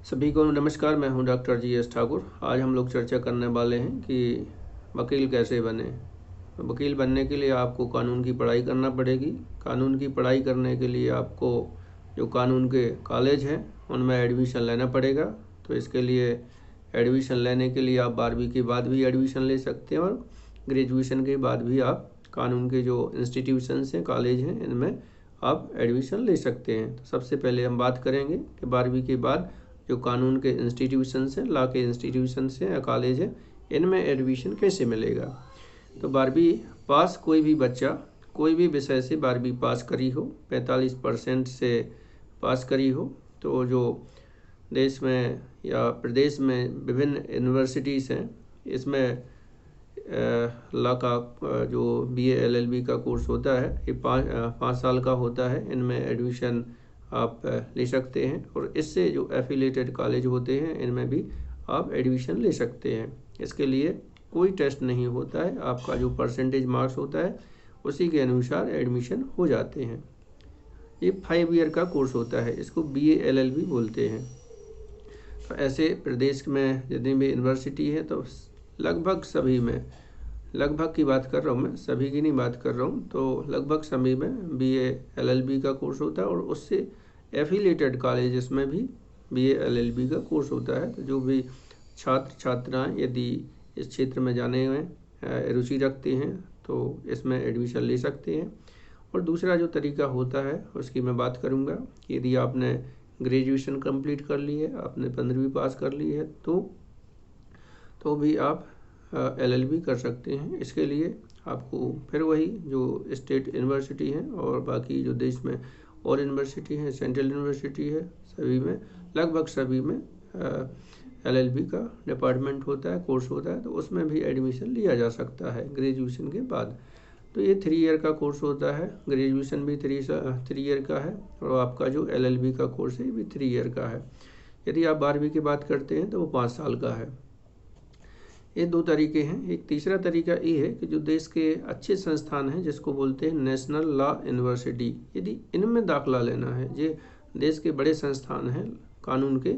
सभी को नमस्कार। मैं हूं डॉक्टर GS ठाकुर। आज हम लोग चर्चा करने वाले हैं कि वकील कैसे बने। तो वकील बनने के लिए आपको कानून की पढ़ाई करना पड़ेगी। कानून की पढ़ाई करने के लिए आपको जो कानून के कॉलेज हैं उनमें एडमिशन लेना पड़ेगा। तो इसके लिए एडमिशन लेने के लिए आप 12वीं के बाद भी एडमिशन ले सकते हैं और ग्रेजुएशन के बाद भी आप कानून के जो इंस्टीट्यूशंस हैं, कॉलेज हैं, इनमें आप एडमिशन ले सकते हैं। तो सबसे पहले हम बात करेंगे कि 12वीं के बाद जो कानून के इंस्टीट्यूशंस हैं, लॉ के इंस्टीट्यूशंस हैं या कॉलेज हैं, इनमें एडमिशन कैसे मिलेगा। तो 12वीं पास कोई भी बच्चा कोई भी विषय से 12वीं पास करी हो, 45% से पास करी हो, तो जो देश में या प्रदेश में विभिन्न यूनिवर्सिटीज़ हैं, इसमें लॉ का जो BA LLB का कोर्स होता है, ये 5 साल का होता है। इनमें एडमिशन आप ले सकते हैं और इससे जो एफिलिएटेड कॉलेज होते हैं इनमें भी आप एडमिशन ले सकते हैं। इसके लिए कोई टेस्ट नहीं होता है, आपका जो परसेंटेज मार्क्स होता है उसी के अनुसार एडमिशन हो जाते हैं। ये 5 ईयर का कोर्स होता है, इसको BA LLB बोलते हैं। तो ऐसे प्रदेश में जितनी भी यूनिवर्सिटी है तो लगभग सभी में, लगभग की बात कर रहा हूँ मैं, सभी की नहीं बात कर रहा हूँ, तो लगभग सभी में BA LLB का कोर्स होता है और उससे एफिलिएटेड कॉलेजेस में भी BA LLB का कोर्स होता है। तो जो भी छात्र छात्राएं यदि इस क्षेत्र में जाने में रुचि रखते हैं तो इसमें एडमिशन ले सकते हैं। और दूसरा जो तरीका होता है उसकी मैं बात करूँगा कि यदि आपने ग्रेजुएशन कंप्लीट कर ली है, आपने 15वीं पास कर ली है, तो भी आप LLB कर सकते हैं। इसके लिए आपको फिर वही जो स्टेट यूनिवर्सिटी हैं और बाकी जो देश में और यूनिवर्सिटी हैं, सेंट्रल यूनिवर्सिटी है, सभी में, लगभग सभी में LLB का डिपार्टमेंट होता है, कोर्स होता है, तो उसमें भी एडमिशन लिया जा सकता है ग्रेजुएशन के बाद। तो ये 3 ईयर का कोर्स होता है, ग्रेजुएशन भी 3 ईयर का है और आपका जो LLB का कोर्स है ये भी 3 ईयर का है। यदि आप 12वीं की बात करते हैं तो वो 5 साल का है। ये 2 तरीके हैं। एक तीसरा तरीका ये है कि जो देश के अच्छे संस्थान हैं जिसको बोलते हैं नेशनल लॉ यूनिवर्सिटी, यदि इनमें दाखिला लेना है, ये देश के बड़े संस्थान हैं कानून के,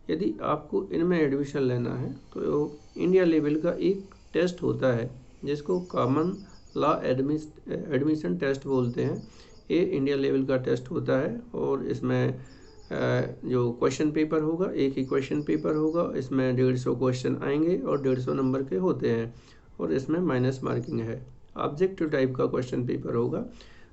यदि आपको इनमें एडमिशन लेना है तो इंडिया लेवल का एक टेस्ट होता है जिसको कॉमन लॉ एडमिशन टेस्ट बोलते हैं। ये इंडिया लेवल का टेस्ट होता है और इसमें जो क्वेश्चन पेपर होगा, एक ही क्वेश्चन पेपर होगा, इसमें 150 क्वेश्चन आएंगे और 150 नंबर के होते हैं और इसमें माइनस मार्किंग है। ऑब्जेक्टिव टाइप का क्वेश्चन पेपर होगा।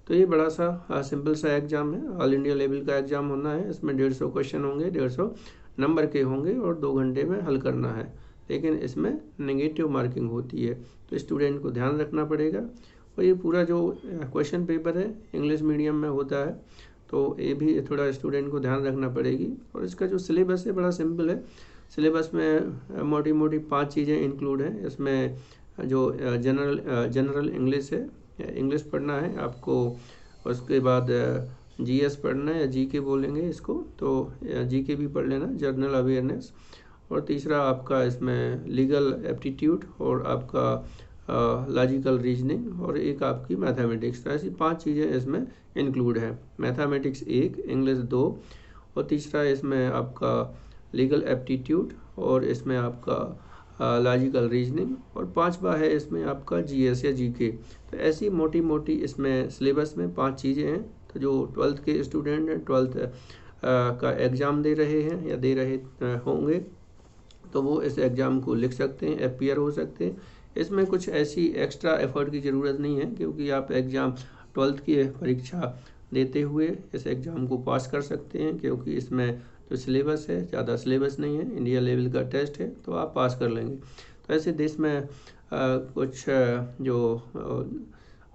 तो ये बड़ा सा सिंपल सा एग्ज़ाम है, ऑल इंडिया लेवल का एग्ज़ाम होना है। इसमें 150 क्वेश्चन होंगे, 150 नंबर के होंगे और 2 घंटे में हल करना है। लेकिन इसमें नेगेटिव मार्किंग होती है, तो स्टूडेंट को ध्यान रखना पड़ेगा। और ये पूरा जो क्वेश्चन पेपर है इंग्लिश मीडियम में होता है, तो ये भी थोड़ा स्टूडेंट को ध्यान रखना पड़ेगी। और इसका जो सिलेबस है बड़ा सिंपल है। सिलेबस में मोटी मोटी 5 चीज़ें इंक्लूड हैं। इसमें जो जनरल इंग्लिश है, इंग्लिश पढ़ना है आपको, उसके बाद GS पढ़ना है या GK बोलेंगे इसको, तो GK भी पढ़ लेना, जनरल अवेयरनेस। और तीसरा आपका इसमें लीगल एप्टीट्यूड और आपका लॉजिकल रीजनिंग और एक आपकी मैथमेटिक्स। तो ऐसी 5 चीज़ें इसमें इंक्लूड है। मैथमेटिक्स 1, इंग्लिश 2 और तीसरा इसमें आपका लीगल एप्टीट्यूड और इसमें आपका लॉजिकल रीजनिंग और 5वां है इसमें आपका GS या GK। तो ऐसी मोटी मोटी इसमें सिलेबस में 5 चीज़ें हैं। तो जो 12th के स्टूडेंट हैं, 12th का एग्ज़ाम दे रहे हैं या दे रहे होंगे, तो वो इस एग्ज़ाम को लिख सकते हैं, अपीयर हो सकते हैं। इसमें कुछ ऐसी एक्स्ट्रा एफर्ट की ज़रूरत नहीं है, क्योंकि आप एग्ज़ाम 12th की परीक्षा देते हुए इस एग्ज़ाम को पास कर सकते हैं, क्योंकि इसमें जो सिलेबस है ज़्यादा सिलेबस नहीं है, इंडिया लेवल का टेस्ट है, तो आप पास कर लेंगे। तो ऐसे देश में कुछ जो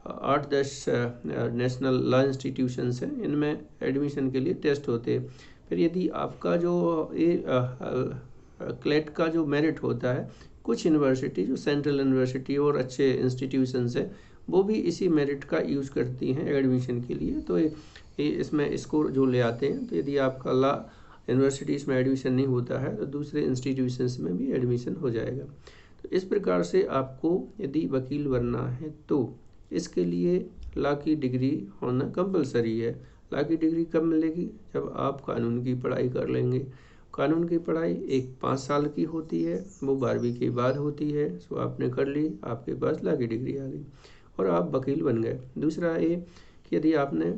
8-10 नेशनल लॉ इंस्टीट्यूशंस हैं, इनमें एडमिशन के लिए टेस्ट होते हैं। फिर यदि आपका जो ये क्लेट का जो मेरिट होता है, कुछ यूनिवर्सिटी जो सेंट्रल यूनिवर्सिटी और अच्छे इंस्टीट्यूशंस हैं वो भी इसी मेरिट का यूज़ करती हैं एडमिशन के लिए। तो ये इसमें स्कोर जो ले आते हैं, तो यदि आपका लॉ यूनिवर्सिटीज़ में एडमिशन नहीं होता है तो दूसरे इंस्टीट्यूशंस में भी एडमिशन हो जाएगा। तो इस प्रकार से आपको यदि वकील बनना है तो इसके लिए लॉ की डिग्री होना कंपलसरी है। लॉ की डिग्री कब मिलेगी? जब आप कानून की पढ़ाई कर लेंगे, कानून की पढ़ाई एक 5 साल की होती है, वो 12वीं के बाद होती है। सो आपने कर ली, आपके पास लॉ की डिग्री आ गई और आप वकील बन गए। दूसरा ये कि यदि आपने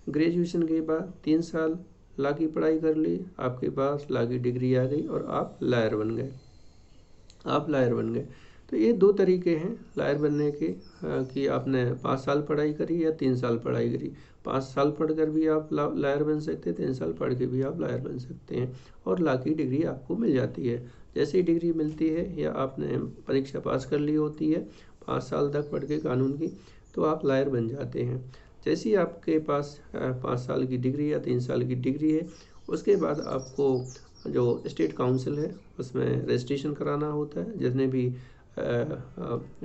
ग्रेजुएशन के बाद 3 साल लॉ की पढ़ाई कर ली, आपके पास लॉ की डिग्री आ गई और आप लॉयर बन गए, आप लॉयर बन गए। तो ये 2 तरीके हैं लॉयर बनने के, कि आपने 5 साल पढ़ाई करी या 3 साल पढ़ाई करी। 5 साल पढ़कर भी आप लॉयर बन सकते हैं, 3 साल पढ़ के भी आप लॉयर बन सकते हैं और लॉ की डिग्री आपको मिल जाती है। जैसे ही डिग्री मिलती है या आपने परीक्षा पास कर ली होती है 5 साल तक पढ़ के कानून की, तो आप लॉयर बन जाते हैं। जैसे ही आपके पास 5 साल की डिग्री या 3 साल की डिग्री है, उसके बाद आपको जो स्टेट काउंसिल है उसमें रजिस्ट्रेशन कराना होता है। जितने भी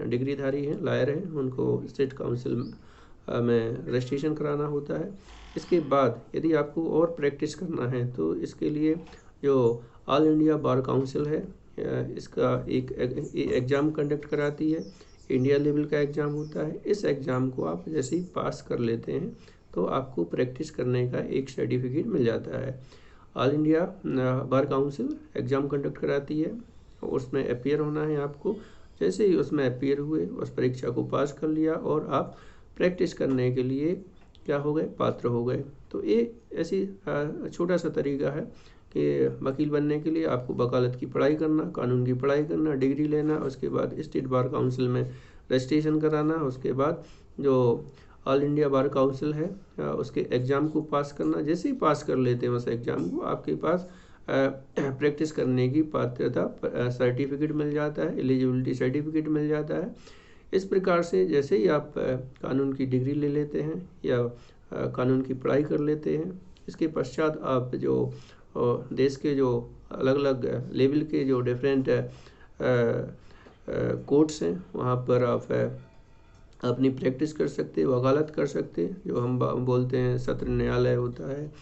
डिग्रीधारी हैं, लॉयर हैं, उनको स्टेट काउंसिल में रजिस्ट्रेशन कराना होता है। इसके बाद यदि आपको और प्रैक्टिस करना है तो इसके लिए जो ऑल इंडिया बार काउंसिल है, इसका एक एग्ज़ाम कंडक्ट कराती है, इंडिया लेवल का एग्ज़ाम होता है। इस एग्ज़ाम को आप जैसे ही पास कर लेते हैं तो आपको प्रैक्टिस करने का एक सर्टिफिकेट मिल जाता है। All India bar council exam conduct कराती है, उसमें अपीयर होना है आपको। जैसे ही उसमें अपीयर हुए, उस परीक्षा को पास कर लिया और आप प्रैक्टिस करने के लिए क्या हो गए, पात्र हो गए। तो ये ऐसी छोटा सा तरीका है कि वकील बनने के लिए आपको वकालत की पढ़ाई करना, कानून की पढ़ाई करना, डिग्री लेना, उसके बाद स्टेट बार काउंसिल में रजिस्ट्रेशन कराना, उसके बाद जो ऑल इंडिया बार काउंसिल है उसके एग्ज़ाम को पास करना। जैसे ही पास कर लेते हैं उस एग्ज़ाम को, आपके पास प्रैक्टिस करने की पात्रता सर्टिफिकेट मिल जाता है, एलिजिबिलिटी सर्टिफिकेट मिल जाता है। इस प्रकार से जैसे ही आप कानून की डिग्री ले लेते हैं या कानून की पढ़ाई कर लेते हैं, इसके पश्चात आप जो देश के जो अलग अलग लेवल के जो डिफरेंट कोर्ट्स हैं वहाँ पर आप अपनी प्रैक्टिस कर सकते, वकालत कर सकते। जो हम बोलते हैं सत्र न्यायालय होता है,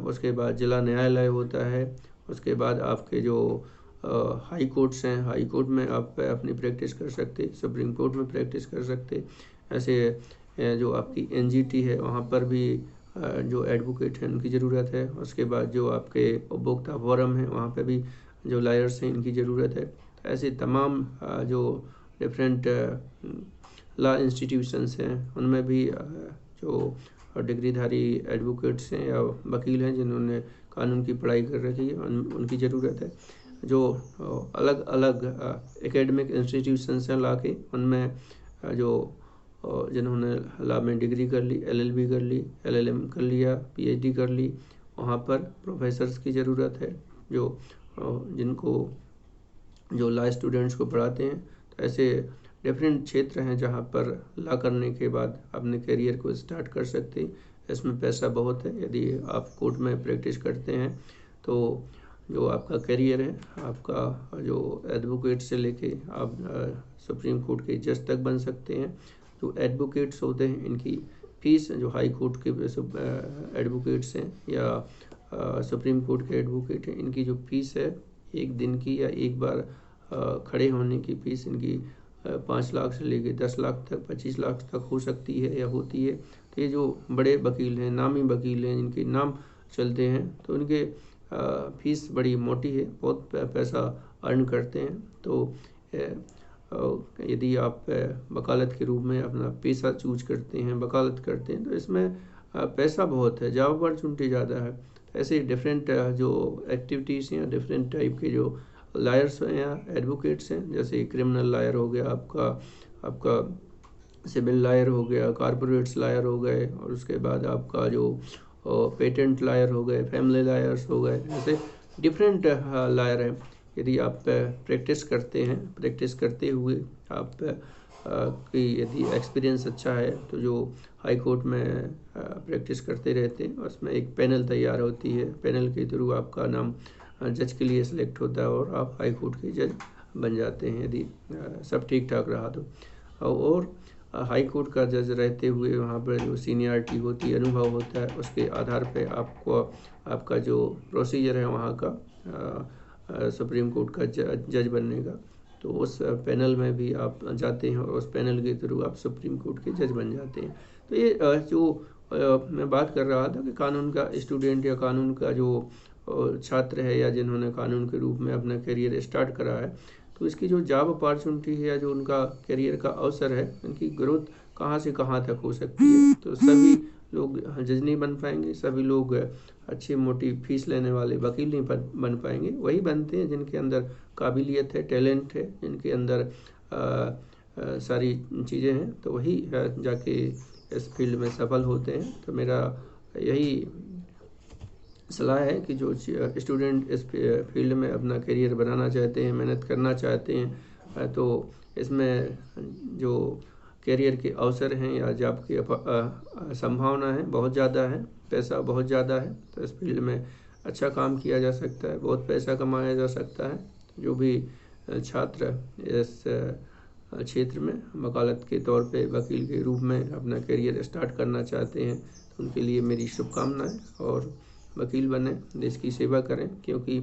उसके बाद जिला न्यायालय होता है, उसके बाद आपके जो हाई कोर्ट्स हैं, हाई कोर्ट में आप अपनी प्रैक्टिस कर सकते, सुप्रीम कोर्ट में प्रैक्टिस कर सकते। ऐसे जो आपकी एनजीटी है वहाँ पर भी जो एडवोकेट हैं उनकी ज़रूरत है। उसके बाद जो आपके उपभोक्ता फोरम है वहाँ पर भी जो लॉयर्स हैं इनकी ज़रूरत है। ऐसे तमाम जो डिफरेंट लॉ इंस्टीट्यूशंस हैं उनमें भी जो डिग्रीधारी एडवोकेट्स हैं या वकील हैं जिन्होंने कानून की पढ़ाई कर रखी है उनकी ज़रूरत है। जो अलग अलग एकेडमिक इंस्टीट्यूशंस हैं लॉ के, उनमें जो जिन्होंने लॉ में डिग्री कर ली, एलएलबी कर ली, एलएलएम कर लिया, पीएचडी कर ली, वहाँ पर प्रोफेसर्स की ज़रूरत है जो जिनको जो लॉ स्टूडेंट्स को पढ़ाते हैं। तो ऐसे डिफरेंट क्षेत्र हैं जहाँ पर लॉ करने के बाद अपने करियर को स्टार्ट कर सकते हैं। इसमें पैसा बहुत है। यदि आप कोर्ट में प्रैक्टिस करते हैं तो जो आपका करियर है, आपका जो एडवोकेट से लेके आप सुप्रीम कोर्ट के जज तक बन सकते हैं। जो एडवोकेट्स होते हैं इनकी फ़ीस, जो हाई कोर्ट के एडवोकेट्स हैं या सुप्रीम कोर्ट के एडवोकेट हैं, इनकी जो फ़ीस है एक दिन की या एक बार खड़े होने की फ़ीस इनकी 5 लाख से लेके 10 लाख तक, 25 लाख तक हो सकती है या होती है। तो ये जो बड़े वकील हैं, नामी वकील हैं, जिनके नाम चलते हैं, तो उनके फ़ीस बड़ी मोटी है, बहुत पैसा अर्न करते हैं। तो यदि आप वकालत के रूप में अपना पेशा चूज करते हैं, वकालत करते हैं, तो इसमें पैसा बहुत है, जॉब अपॉर्चुनिटी ज़्यादा है। ऐसे डिफरेंट जो एक्टिविटीज़ हैं, डिफरेंट टाइप के जो लॉयर्स हैं या एडवोकेट्स हैं, जैसे क्रिमिनल लॉयर हो गया, आपका सिविल लॉयर हो गया, कॉर्पोरेट्स लॉयर हो गए, और उसके बाद आपका जो पेटेंट लॉयर हो गए, फैमिली लॉयर्स हो गए, ऐसे डिफरेंट लॉयर हैं। यदि आप प्रैक्टिस करते हैं, प्रैक्टिस करते हुए आप की यदि एक्सपीरियंस अच्छा है तो जो हाई कोर्ट में प्रैक्टिस करते रहते हैं, उसमें एक पैनल तैयार होती है। पैनल के थ्रू आपका नाम जज के लिए सिलेक्ट होता है और आप हाई कोर्ट के जज बन जाते हैं यदि सब ठीक ठाक रहा तो। और हाई कोर्ट का जज रहते हुए वहाँ पर जो सीनियरिटी होती है, अनुभव होता है, उसके आधार पे आपको आपका जो प्रोसीजर है वहाँ का सुप्रीम कोर्ट का जज बनने का, तो उस पैनल में भी आप जाते हैं और उस पैनल के थ्रू आप सुप्रीम कोर्ट के जज बन जाते हैं। तो ये जो मैं बात कर रहा था कि कानून का स्टूडेंट या कानून का जो और छात्र है या जिन्होंने कानून के रूप में अपना करियर स्टार्ट करा है, तो इसकी जो जॉब अपॉर्चुनिटी है या जो उनका करियर का अवसर है, उनकी ग्रोथ कहाँ से कहाँ तक हो सकती है। तो सभी लोग जज नहीं बन पाएंगे, सभी लोग अच्छे मोटी फीस लेने वाले वकील नहीं बन पाएंगे। वही बनते हैं जिनके अंदर काबिलियत है, टैलेंट है, जिनके अंदर सारी चीज़ें हैं, तो वही जाके इस फील्ड में सफल होते हैं। तो मेरा यही सलाह है कि जो स्टूडेंट इस फील्ड में अपना करियर बनाना चाहते हैं, मेहनत करना चाहते हैं, तो इसमें जो करियर के अवसर हैं या जॉब की संभावना है बहुत ज़्यादा है, पैसा बहुत ज़्यादा है। तो इस फील्ड में अच्छा काम किया जा सकता है, बहुत पैसा कमाया जा सकता है। जो भी छात्र इस क्षेत्र में वकालत के तौर पे वकील के रूप में अपना करियर स्टार्ट करना चाहते हैं, तो उनके लिए मेरी शुभकामनाएं। और वकील बने, देश की सेवा करें, क्योंकि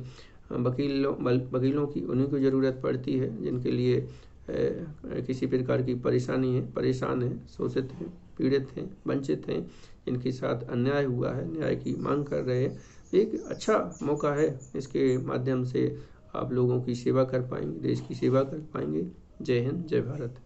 वकीलों की उन्हीं को ज़रूरत पड़ती है जिनके लिए किसी प्रकार की परेशानी है, परेशान हैं, शोषित हैं, पीड़ित हैं, वंचित हैं, जिनके साथ अन्याय हुआ है, न्याय की मांग कर रहे हैं। एक अच्छा मौका है, इसके माध्यम से आप लोगों की सेवा कर पाएंगे, देश की सेवा कर पाएंगे। जय हिंद, जय भारत।